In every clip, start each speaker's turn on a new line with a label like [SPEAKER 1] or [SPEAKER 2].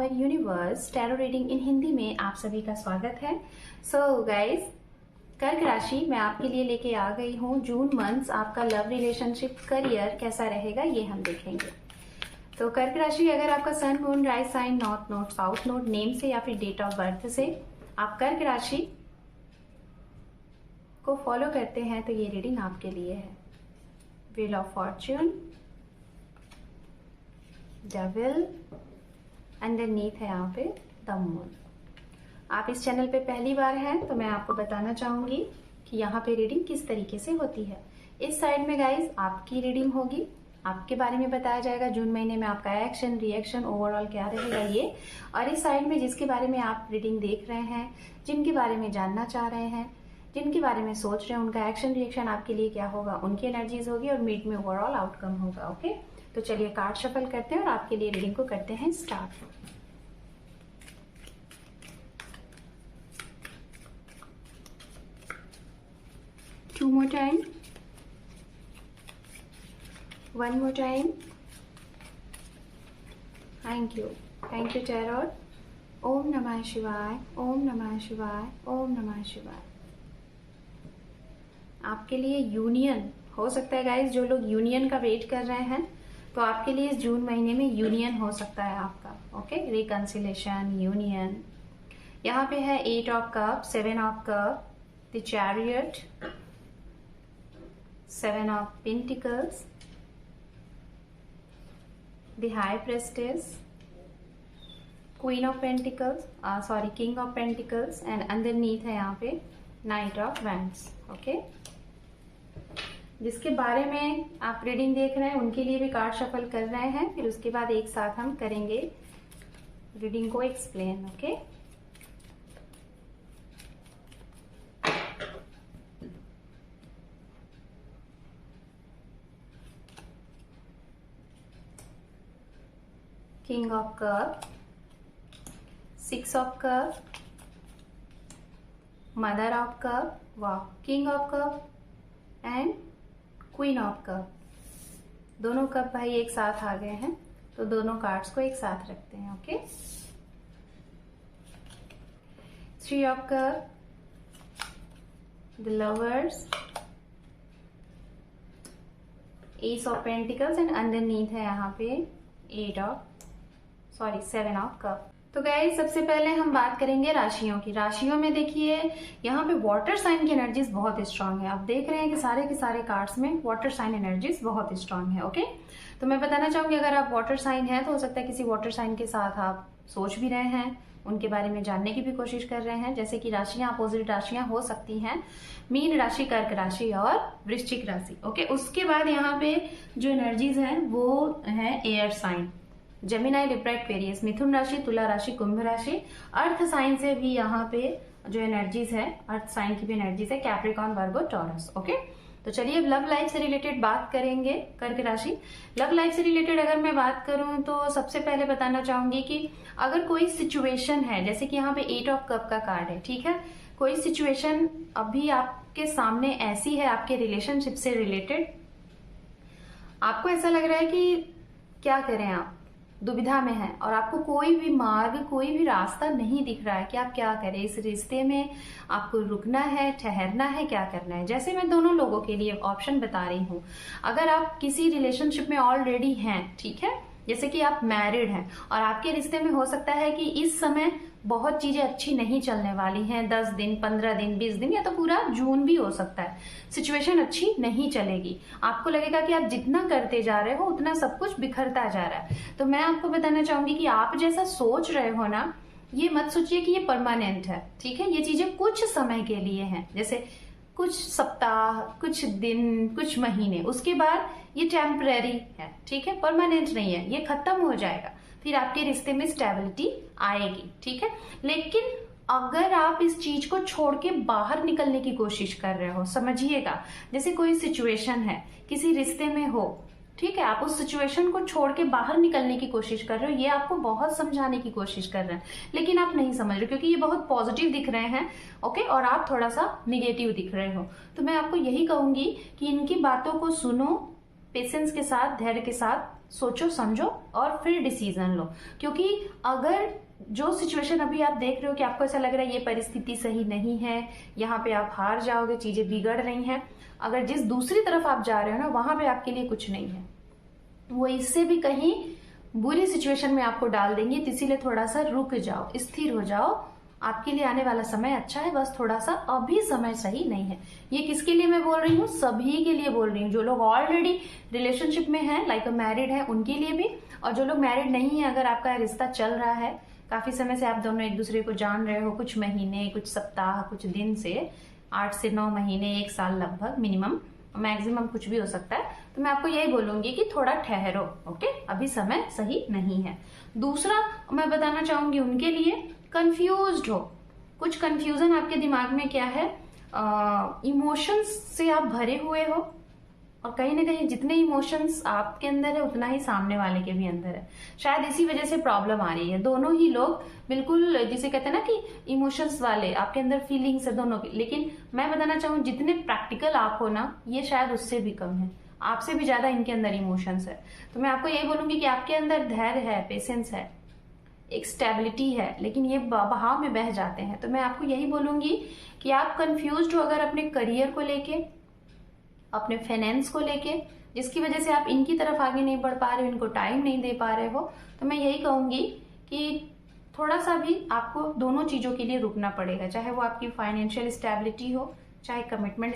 [SPEAKER 1] Our universe tarot reading in Hindi में आप सभी का स्वागत है। सो गाइस, कर्क राशि मैं आपके लिए लेके आ गई हूँ। जून मंथ्स आपका लव, रिलेशनशिप, करियर कैसा रहेगा ये हम देखेंगे। तो कर्क राशि, अगर आपका sun, moon, rise sign, north node, south node, name से या फिर डेट ऑफ बर्थ से आप कर्क राशि को फॉलो करते हैं तो ये रीडिंग आपके लिए है। Wheel of Fortune, devil, underneath है यहाँ पे द मून। आप इस चैनल पे पहली बार हैं तो मैं आपको बताना चाहूंगी कि यहाँ पे रीडिंग किस तरीके से होती है। इस साइड में गाइस आपकी रीडिंग होगी, आपके बारे में बताया जाएगा जून महीने में आपका एक्शन, रिएक्शन, ओवरऑल क्या रहेगा ये। और इस साइड में जिसके बारे में आप रीडिंग देख रहे हैं, जिनके बारे में जानना चाह रहे हैं, जिनके बारे में सोच रहे हैं, उनका एक्शन, रिएक्शन आपके लिए क्या होगा, उनकी एनर्जीज होगी और मिड में ओवरऑल आउटकम होगा। ओके, तो चलिए कार्ड शफल करते हैं और आपके लिए रीडिंग को करते हैं start. Two more time, one more time. Thank you Tarot. ओम नमः शिवाय, ओम नमः शिवाय, ओम नमः शिवाय। आपके लिए यूनियन हो सकता है गाइस, जो लोग यूनियन का वेट कर रहे हैं तो आपके लिए इस जून महीने में यूनियन हो सकता है आपका। Okay, reconciliation, union. यहाँ पे है 8 of cup, 7 of cup, the chariot, 7 of Pentacles, the High Priestess, Queen of Pentacles, King of Pentacles, and underneath है यहाँ पे Knight of Wands। ओके, जिसके बारे में आप रीडिंग देख रहे हैं उनके लिए भी कार्ड शफल कर रहे हैं, फिर उसके बाद एक साथ हम करेंगे रीडिंग को explain. Okay, King of Cup, 6 of Cup, Mother of Cup, wow, King of Cup and Queen of Cup। दोनों कप भाई एक साथ आ गए हैं तो दोनों कार्ड्स को एक साथ रखते हैं। Okay, 3 of Cup, the Lovers, Ace of Pentacles and underneath है यहाँ पे 7 ऑफ कप। तो गाइस, सबसे पहले हम बात करेंगे राशियों की। राशियों में देखिए यहाँ पे वाटर साइन की एनर्जीज बहुत स्ट्रांग है। आप देख रहे हैं कि सारे के सारे कार्ड्स में वाटर साइन एनर्जीज बहुत स्ट्रांग है। ओके, तो मैं बताना चाहूंगी अगर आप वाटर साइन है तो हो सकता है किसी वाटर साइन के साथ आप सोच भी रहे हैं, उनके बारे में जानने की भी कोशिश कर रहे हैं। जैसे कि राशियां, अपोजिट राशियां हो सकती हैं, मीन राशि, कर्क राशि और वृश्चिक राशि। ओके, उसके बाद यहाँ पे जो एनर्जीज है वो है air sign, Gemini, Libra, Aquarius, मिथुन राशि, तुला राशि, कुंभ राशि। अर्थ साइन से भी यहाँ पे जो एनर्जीज है, अर्थ साइन की भी एनर्जीज है, कैप्रिकॉर्न, वर्गो, टॉरस। ओके, तो चलिए अब लव लाइफ से रिलेटेड बात करेंगे। कर्क राशि, लव लाइफ से रिलेटेड अगर मैं बात करूं तो सबसे पहले बताना चाहूंगी कि अगर कोई सिचुएशन है, जैसे कि यहाँ पे 8 ऑफ कप का कार्ड है, ठीक है, कोई सिचुएशन अभी आपके सामने ऐसी है आपके रिलेशनशिप से रिलेटेड, आपको ऐसा लग रहा है कि क्या करें, आप दुविधा में है और आपको कोई भी मार्ग, कोई भी रास्ता नहीं दिख रहा है कि आप क्या करें इस रिश्ते में, आपको रुकना है, ठहरना है, क्या करना है। जैसे मैं दोनों लोगों के लिए ऑप्शन बता रही हूँ। अगर आप किसी रिलेशनशिप में ऑलरेडी हैं, ठीक है, जैसे कि आप मैरिड हैं और आपके रिश्ते में हो सकता है कि इस समय बहुत चीजें अच्छी नहीं चलने वाली हैं, 10 दिन, 15 दिन, 20 दिन या तो पूरा जून भी हो सकता है, सिचुएशन अच्छी नहीं चलेगी। आपको लगेगा कि आप जितना करते जा रहे हो उतना सब कुछ बिखरता जा रहा है। तो मैं आपको बताना चाहूंगी कि आप जैसा सोच रहे हो ना, ये मत सोचिए कि ये परमानेंट है, ठीक है, ये चीजें कुछ समय के लिए हैं, जैसे कुछ सप्ताह, कुछ दिन, कुछ महीने, उसके बाद ये टेम्परेरी है, ठीक है, परमानेंट नहीं है, ये खत्म हो जाएगा, फिर आपके रिश्ते में स्टेबिलिटी आएगी, ठीक है। लेकिन अगर आप इस चीज को छोड़ के बाहर निकलने की कोशिश कर रहे हो, समझिएगा, जैसे कोई सिचुएशन है, किसी रिश्ते में हो, ठीक है, आप उस सिचुएशन को छोड़ के बाहर निकलने की कोशिश कर रहे हो, ये आपको बहुत समझाने की कोशिश कर रहे हैं लेकिन आप नहीं समझ रहे क्योंकि ये बहुत पॉजिटिव दिख रहे हैं। ओके, और आप थोड़ा सा निगेटिव दिख रहे हो। तो मैं आपको यही कहूंगी कि इनकी बातों को सुनो, पेशेंस के साथ, धैर्य के साथ सोचो समझो और फिर डिसीजन लो। क्योंकि अगर जो सिचुएशन अभी आप देख रहे हो कि आपको ऐसा लग रहा है ये परिस्थिति सही नहीं है, यहाँ पे आप हार जाओगे, चीजें बिगड़ रही हैं, अगर जिस दूसरी तरफ आप जा रहे हो ना वहां पे आपके लिए कुछ नहीं है, वो इससे भी कहीं बुरी सिचुएशन में आपको डाल देंगे। तो इसीलिए थोड़ा सा रुक जाओ, स्थिर हो जाओ, आपके लिए आने वाला समय अच्छा है, बस थोड़ा सा अभी समय सही नहीं है। ये किसके लिए मैं बोल रही हूँ? सभी के लिए बोल रही हूँ। जो लोग ऑलरेडी रिलेशनशिप में हैं, लाइक मैरिड है, उनके लिए भी, और जो लोग मैरिड नहीं है, अगर आपका रिश्ता चल रहा है, काफी समय से आप दोनों एक दूसरे को जान रहे हो, कुछ महीने, कुछ सप्ताह, कुछ दिन से 8 से 9 महीने, 1 साल लगभग, मिनिमम, मैक्सिमम कुछ भी हो सकता है, तो मैं आपको यही बोलूंगी कि थोड़ा ठहरो, ओके, अभी समय सही नहीं है। दूसरा मैं बताना चाहूंगी उनके लिए, कंफ्यूज्ड हो, कुछ कंफ्यूजन आपके दिमाग में क्या है, इमोशंस से आप भरे हुए हो, और कहीं ना कहीं जितने इमोशंस आपके अंदर है उतना ही सामने वाले के भी अंदर है। शायद इसी वजह से प्रॉब्लम आ रही है। दोनों ही लोग बिल्कुल, जिसे कहते हैं ना कि इमोशंस वाले, आपके अंदर फीलिंग्स है दोनों की, लेकिन मैं बताना चाहूँ जितने प्रैक्टिकल आप हो ना, ये शायद उससे भी कम है, आपसे भी ज्यादा इनके अंदर इमोशंस है। तो मैं आपको यही बोलूंगी कि आपके अंदर धैर्य है, पेशेंस है, एक स्टेबिलिटी है, लेकिन ये बहाव में बह जाते हैं। तो मैं आपको यही बोलूंगी कि आप कंफ्यूज्ड हो अगर अपने करियर को लेके, अपने फाइनेंस को लेके, जिसकी वजह से आप इनकी तरफ आगे नहीं बढ़ पा रहे हो, इनको टाइम नहीं दे पा रहे हो, तो मैं यही कहूंगी कि थोड़ा सा भी आपको दोनों चीजों के लिए रुकना पड़ेगा, चाहे वो आपकी फाइनेंशियल स्टेबिलिटी हो, चाहे कमिटमेंट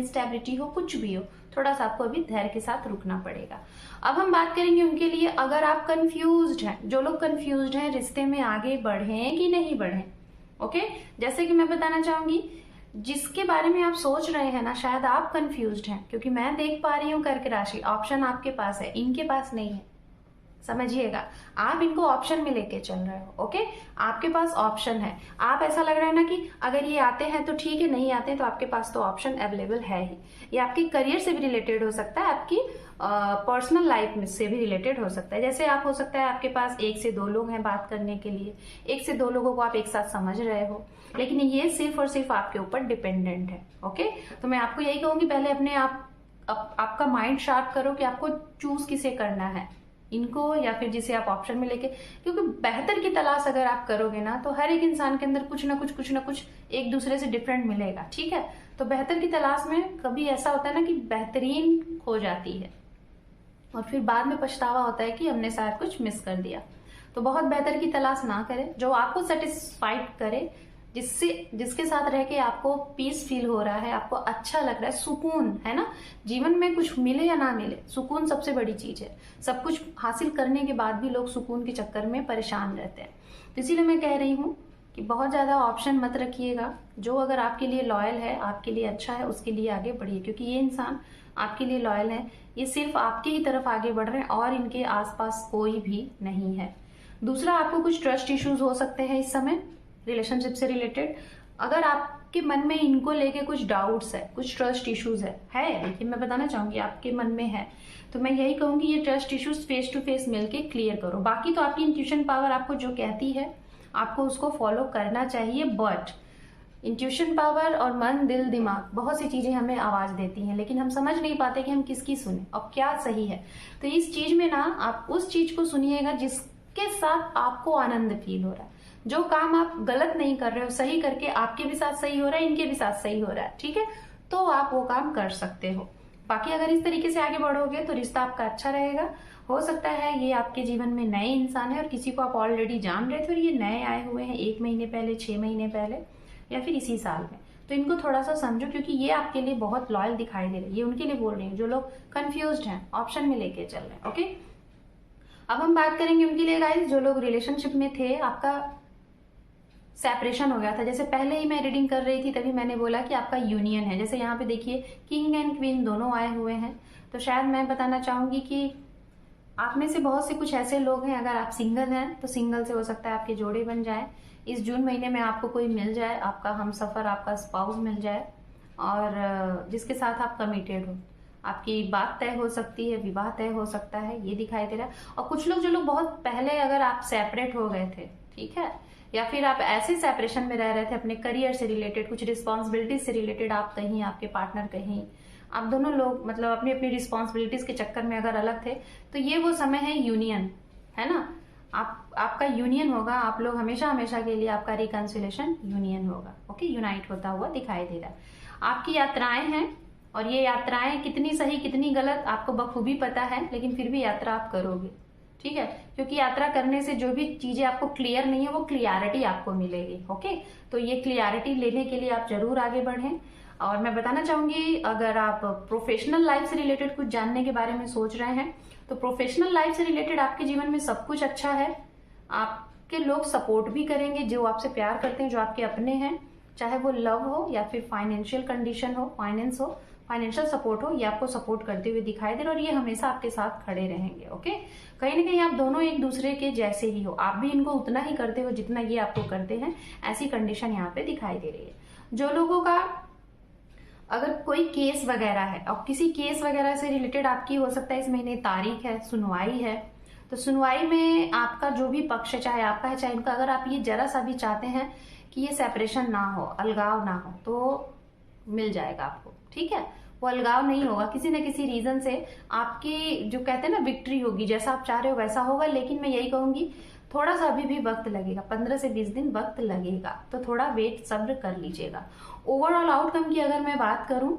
[SPEAKER 1] स्टेबिलिटी हो, कुछ भी हो, थोड़ा सा आपको अभी धैर्य के साथ रुकना पड़ेगा। अब हम बात करेंगे उनके लिए, अगर आप कंफ्यूज्ड हैं, जो लोग कंफ्यूज्ड हैं रिश्ते में आगे बढ़े कि नहीं बढ़े, ओके, जैसे कि मैं बताना चाहूंगी, जिसके बारे में आप सोच रहे हैं ना, शायद आप कंफ्यूज्ड हैं, क्योंकि मैं देख पा रही हूँ कर्क राशि, ऑप्शन आपके पास है, इनके पास नहीं है, समझिएगा, आप इनको ऑप्शन में लेके चल रहे हो, ओके, आपके पास ऑप्शन है, आप ऐसा लग रहा है ना कि अगर ये आते हैं तो ठीक है, नहीं आते हैं तो आपके पास तो ऑप्शन अवेलेबल है ही। ये आपके करियर से भी रिलेटेड हो सकता है, आपकी पर्सनल लाइफ में से भी रिलेटेड हो सकता है। जैसे आप, हो सकता है आपके पास 1 से 2 लोग हैं बात करने के लिए, 1 से 2 लोगों को आप एक साथ समझ रहे हो, लेकिन ये सिर्फ और सिर्फ आपके ऊपर डिपेंडेंट है, ओके। तो मैं आपको यही कहूंगी, पहले अपने आपका माइंड शार्प करो कि आपको चूज किसे करना है, इनको या फिर जिसे आप ऑप्शन में लेके, क्योंकि बेहतर की तलाश अगर आप करोगे ना, तो हर एक इंसान के अंदर कुछ ना कुछ एक दूसरे से डिफरेंट मिलेगा, ठीक है। तो बेहतर की तलाश में कभी ऐसा होता है ना कि बेहतरीन खो जाती है, और फिर बाद में पछतावा होता है कि हमने शायद कुछ मिस कर दिया। तो बहुत बेहतर की तलाश ना करें, जो आपको सेटिस्फाइड करे, जिसके साथ रह के आपको पीस फील हो रहा है, आपको अच्छा लग रहा है, सुकून है ना, जीवन में कुछ मिले या ना मिले, सुकून सबसे बड़ी चीज है। सब कुछ हासिल करने के बाद भी लोग सुकून के चक्कर में परेशान रहते हैं। तो इसीलिए मैं कह रही हूँ कि बहुत ज्यादा ऑप्शन मत रखिएगा, जो अगर आपके लिए लॉयल है, आपके लिए अच्छा है, उसके लिए आगे बढ़िए, क्योंकि ये इंसान आपके लिए लॉयल है, ये सिर्फ आपके ही तरफ आगे बढ़ रहे हैं और इनके आसपास कोई भी नहीं है। दूसरा, आपको कुछ ट्रस्ट इश्यूज हो सकते हैं इस समय रिलेशनशिप से रिलेटेड। अगर आपके मन में इनको लेके कुछ डाउट्स है, कुछ ट्रस्ट इश्यूज है, लेकिन मैं बताना चाहूंगी आपके मन में है, तो मैं यही कहूंगी ये trust issues face to face मिलके क्लियर करो। बाकी तो आपकी इंट्यूशन पावर आपको जो कहती है आपको उसको फॉलो करना चाहिए, बट इंट्यूशन पावर और मन, दिल, दिमाग, बहुत सी चीजें हमें आवाज देती हैं, लेकिन हम समझ नहीं पाते कि हम किसकी सुने और क्या सही है। तो इस चीज में ना आप उस चीज को सुनिएगा जिसके साथ आपको आनंद फील हो रहा है। जो काम आप गलत नहीं कर रहे हो, सही करके आपके भी साथ सही हो रहा है, इनके भी साथ सही हो रहा है, ठीक है, तो आप वो काम कर सकते हो। बाकी अगर इस तरीके से आगे बढ़ोगे तो रिश्ता आपका अच्छा रहेगा। हो सकता है ये आपके जीवन में नए इंसान है और किसी को आप ऑलरेडी जान रहे थे और ये नए आए हुए हैं 1 महीने पहले, 6 महीने पहले, या फिर इसी साल में। तो इनको थोड़ा सा समझो, क्योंकि ये आपके लिए बहुत लॉयल दिखाई दे रहे हैं। ये उनके लिए बोल रही हूँ जो लोग कंफ्यूज्ड हैं, ऑप्शन में लेके चल रहे हैं, ओके। अब हम बात करेंगे उनके लिए गाइस, जो लोग रिलेशनशिप में थे, आपका सेपरेशन हो गया था। जैसे पहले ही मैं रीडिंग कर रही थी तभी मैंने बोला कि आपका यूनियन है। जैसे यहाँ पे देखिए किंग एंड क्वीन दोनों आए हुए हैं, तो शायद मैं बताना चाहूंगी कि आप में से बहुत से कुछ ऐसे लोग हैं, अगर आप सिंगल हैं तो सिंगल से हो सकता है आपके जोड़े बन जाए। इस जून महीने में आपको कोई मिल जाए, आपका हमसफर, आपका स्पाउस मिल जाए, और जिसके साथ आप कमिटेड हो। आपकी बात तय हो सकती है, विवाह तय हो सकता है, ये दिखाई दे रहा है। और कुछ लोग, जो लोग बहुत पहले अगर आप सेपरेट हो गए थे, ठीक है, या फिर आप ऐसे सेपरेशन में रह रहे थे अपने करियर से रिलेटेड, कुछ रिस्पॉन्सिबिलिटीज से रिलेटेड, आप कहीं, आपके पार्टनर कहीं, आप दोनों लोग मतलब अपनी अपनी रिस्पॉन्सिबिलिटीज के चक्कर में अगर अलग थे, तो ये वो समय है यूनियन, है ना। आपका यूनियन होगा, आप लोग हमेशा हमेशा के लिए आपका रिकंसिलेशन यूनियन होगा। ओके, यूनाइट होता हुआ दिखाई दे रहा है। आपकी यात्राएं हैं और ये यात्राएं कितनी सही कितनी गलत आपको बखूबी पता है, लेकिन फिर भी यात्रा आप करोगे, ठीक है, क्योंकि यात्रा करने से जो भी चीजें आपको क्लियर नहीं है वो क्लियरिटी आपको मिलेगी। ओके, तो ये क्लियरिटी लेने के लिए आप जरूर आगे बढ़ें। और मैं बताना चाहूंगी, अगर आप प्रोफेशनल लाइफ से रिलेटेड कुछ जानने के बारे में सोच रहे हैं, तो प्रोफेशनल लाइफ से रिलेटेड आपके जीवन में सब कुछ अच्छा है। आपके लोग सपोर्ट भी करेंगे, जो आपसे प्यार करते हैं, जो आपके अपने हैं, चाहे वो लव हो या फिर फाइनेंशियल कंडीशन हो, फाइनेंस हो, फाइनेंशियल सपोर्ट हो, ये आपको सपोर्ट करते हुए दिखाई दे रहे और ये हमेशा आपके साथ खड़े रहेंगे। ओके, कहीं ना कहीं आप दोनों एक दूसरे के जैसे ही हो, आप भी इनको उतना ही करते हो जितना ये आपको करते हैं, ऐसी कंडीशन यहाँ पे दिखाई दे रही है। जो लोगों का अगर कोई केस वगैरह है और किसी केस वगैरह से रिलेटेड आपकी हो सकता है इस महीने तारीख है, सुनवाई है, तो सुनवाई में आपका जो भी पक्ष है, चाहे आपका है चाहे इनका, अगर आप ये जरा सा भी चाहते हैं कि ये सेपरेशन ना हो, अलगाव ना हो, तो मिल जाएगा आपको, ठीक है। वो अलगाव नहीं होगा, किसी न किसी रीजन से आपकी जो कहते हैं ना विक्ट्री होगी, जैसा आप चाह रहे हो वैसा होगा। लेकिन मैं यही कहूंगी, थोड़ा सा अभी भी वक्त लगेगा, 15 से 20 दिन वक्त लगेगा, तो थोड़ा वेट सब्र कर लीजिएगा। ओवरऑल आउटकम की अगर मैं बात करूं,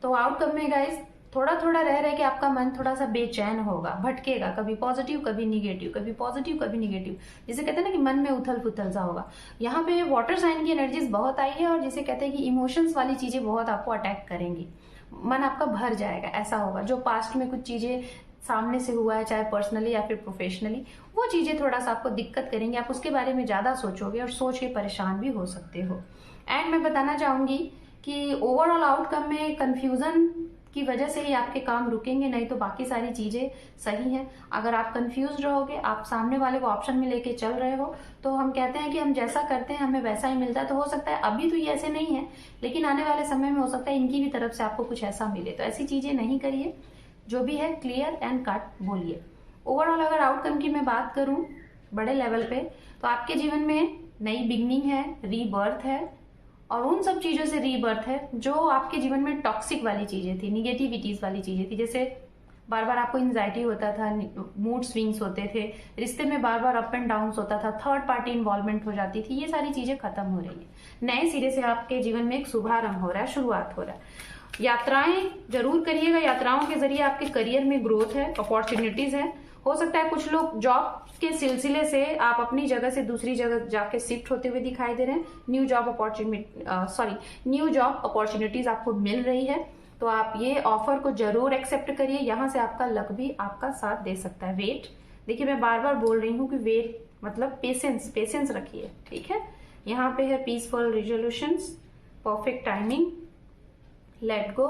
[SPEAKER 1] तो आउटकम में गाइस थोड़ा थोड़ा रह रहे कि आपका मन थोड़ा सा बेचैन होगा, भटकेगा, कभी पॉजिटिव कभी निगेटिव, कभी पॉजिटिव कभी निगेटिव, जिसे कहते हैं ना कि मन में उथल पुथल सा होगा। यहाँ पे वाटर साइन की एनर्जीज बहुत आई है और जिसे कहते हैं कि इमोशंस वाली चीजें बहुत आपको अटैक करेंगी, मन आपका भर जाएगा, ऐसा होगा। जो पास्ट में कुछ चीजें सामने से हुआ है, चाहे पर्सनली या फिर प्रोफेशनली, वो चीजें थोड़ा सा आपको दिक्कत करेंगे, आप उसके बारे में ज्यादा सोचोगे और सोच के परेशान भी हो सकते हो। एंड मैं बताना चाहूंगी कि ओवरऑल आउटकम में कंफ्यूजन की वजह से ही आपके काम रुकेंगे, नहीं तो बाकी सारी चीजें सही हैं। अगर आप कंफ्यूज रहोगे, आप सामने वाले को ऑप्शन में लेके चल रहे हो, तो हम कहते हैं कि हम जैसा करते हैं हमें वैसा ही मिलता है। तो हो सकता है अभी तो ये ऐसे नहीं है, लेकिन आने वाले समय में हो सकता है इनकी भी तरफ से आपको कुछ ऐसा मिले। तो ऐसी चीजें नहीं करिए, जो भी है क्लियर एंड कट बोलिए। ओवरऑल अगर आउटकम की मैं बात करूं बड़े लेवल पे, तो आपके जीवन में नई बिगनिंग है, रीबर्थ है, और उन सब चीजों से रीबर्थ है जो आपके जीवन में टॉक्सिक वाली चीजें थी, निगेटिविटीज वाली चीजें थी, जैसे बार बार आपको एंजाइटी होता था, मूड स्विंग्स होते थे, रिश्ते में बार बार अप एंड डाउन होता था, थर्ड पार्टी इन्वॉल्वमेंट हो जाती थी, ये सारी चीजें खत्म हो रही है। नए सिरे से आपके जीवन में एक शुभारंभ हो रहा है, शुरुआत हो रहा है। यात्राएं जरूर करिएगा, यात्राओं के जरिए आपके करियर में ग्रोथ है, अपॉर्चुनिटीज है। हो सकता है कुछ लोग जॉब के सिलसिले से आप अपनी जगह से दूसरी जगह जाके शिफ्ट होते हुए दिखाई दे रहे हैं, न्यू जॉब अपॉर्चुनिटीज आपको मिल रही है, तो आप ये ऑफर को जरूर एक्सेप्ट करिए। यहाँ से आपका लक भी आपका साथ दे सकता है। वेट, देखिए मैं बार बार बोल रही हूँ कि वेट मतलब पेशेंस रखिए, ठीक है। यहाँ पे है peaceful resolutions, perfect timing, let go.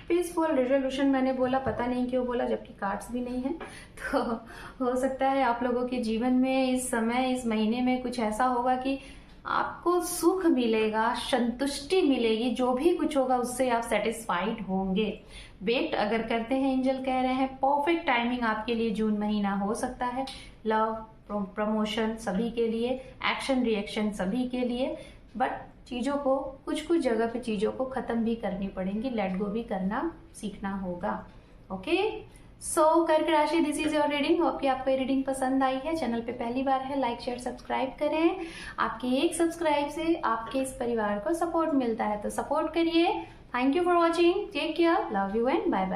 [SPEAKER 1] Peaceful resolution मैंने बोला, पता नहीं क्यों बोला, जबकि कार्ड्स भी नहीं है। तो हो सकता है आप लोगों के जीवन में इस समय, इस महीने में कुछ ऐसा होगा कि आपको सुख मिलेगा, संतुष्टि मिलेगी, जो भी कुछ होगा उससे आप सेटिस्फाइड होंगे। वेट अगर करते हैं, एंजल कह रहे हैं परफेक्ट टाइमिंग आपके लिए जून महीना हो सकता है। लव, प्रमोशन सभी के लिए, एक्शन रिएक्शन सभी के लिए, बट चीजों को कुछ जगह पे चीजों को खत्म भी करनी पड़ेंगी, लेट गो भी करना सीखना होगा। ओके, सो कर्क राशि, this is your reading. Hope कि आपको ये रीडिंग पसंद आई है। चैनल पे पहली बार है, लाइक शेयर सब्सक्राइब करें। आपके एक सब्सक्राइब से आपके इस परिवार को सपोर्ट मिलता है, तो सपोर्ट करिए। Thank you for watching, take care, love you and bye bye.